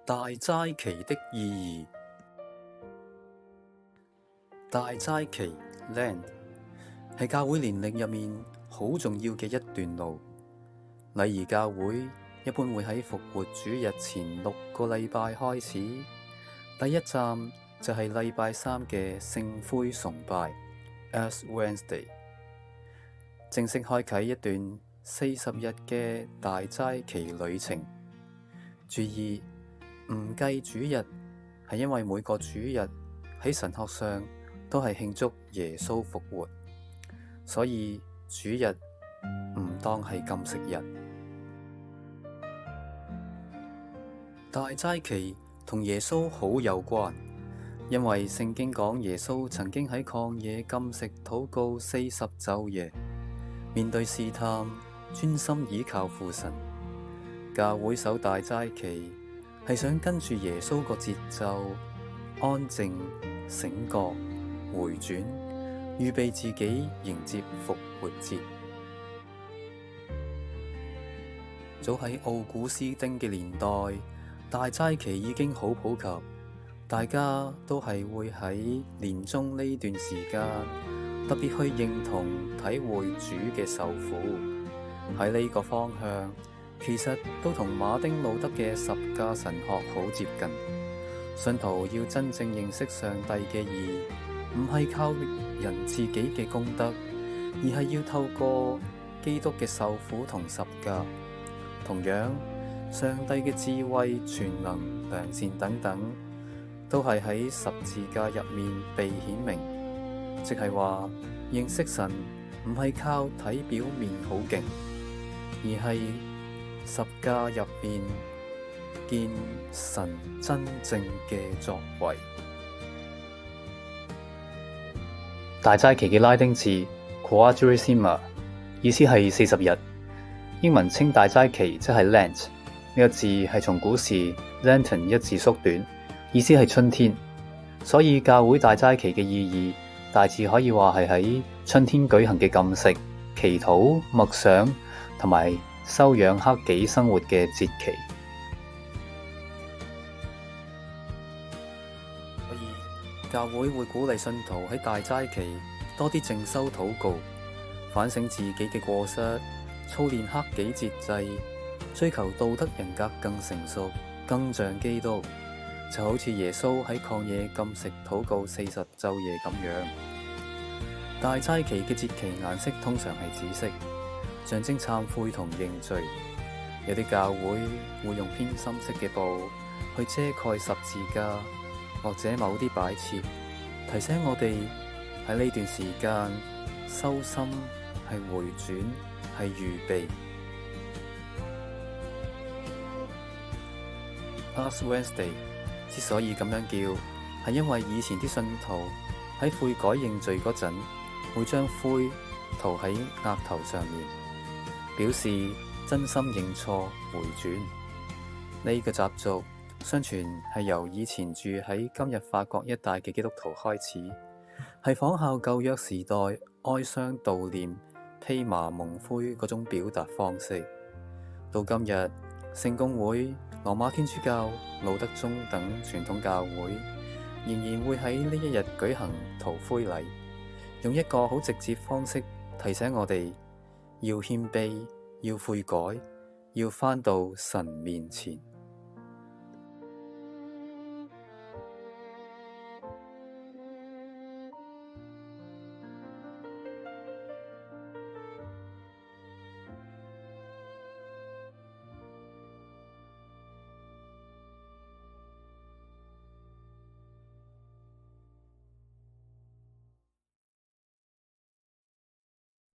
大齋期的意義。大齋期 Lent 係教會年曆入面好重要嘅一段路。禮儀教會一般會喺復活主日前6個禮拜開始，第一站就係禮拜3嘅聖灰崇拜 Ash Wednesday， 正式開啟一段40日嘅大齋期旅程。注意，唔計主日，係因為每個主日喺神學上都係慶祝耶穌復活，所以主日唔當係禁食日。大齋期同耶穌好有關，因為聖經講耶穌曾經喺曠野禁食禱告40晝夜，面對試探，專心倚靠父神。教會守大齋期係想跟住耶穌個節奏，安靜、醒覺、回轉，預備自己迎接復活節。早喺奧古斯丁嘅年代，大齋期已經好普及，大家都係會喺年中呢段時間特別去認同體會主嘅受苦。喺呢個方向，其實都同馬丁路德嘅十架神學好接近。信徒要真正認識上帝嘅義，唔係靠人自己嘅功德，而係要透過基督嘅受苦同十架。同樣，上帝嘅智慧、全能、良善等等，都係喺十字架入面被顯明。即係話，認識神唔係靠睇表面好勁，而係十架入面見神真正嘅作為。大齋期嘅拉丁字 Quadragesima 意思係40日，英文稱大齋期即係 Lent。呢個字係從古時 Lenten 一字縮短，意思係春天。所以教會大齋期嘅意義大致可以話係喺春天舉行嘅禁食、祈禱、默想同埋修養克己生活嘅節期。所以教會會鼓勵信徒喺大齋期多啲靜修禱告，反省自己嘅過失，操練克己節制，追求道德人格更成熟，更像基督，就好似耶穌喺曠野禁食禱告40晝夜咁樣。大齋期嘅節期顏色通常係紫色，象徵懺悔同認罪。有啲教會會用偏深色嘅布去遮蓋十字架或者某啲擺設，提醒我哋喺呢段時間修心係回轉，係預備。Ash Wednesday 之所以咁樣叫，係因為以前啲信徒喺悔改認罪嗰陣，會將灰塗喺額頭上面，表示真心認錯回轉。呢個習俗相傳係由以前住喺今日法國一帶嘅基督徒開始，係仿效舊約時代哀傷悼念、披麻蒙灰嗰種表達方式。到今日，聖公會、羅馬天主教、路德宗等傳統教會仍然會喺呢一日舉行塗灰禮，用一個好直接方式提醒我哋要謙卑，要悔改，要返到神面前。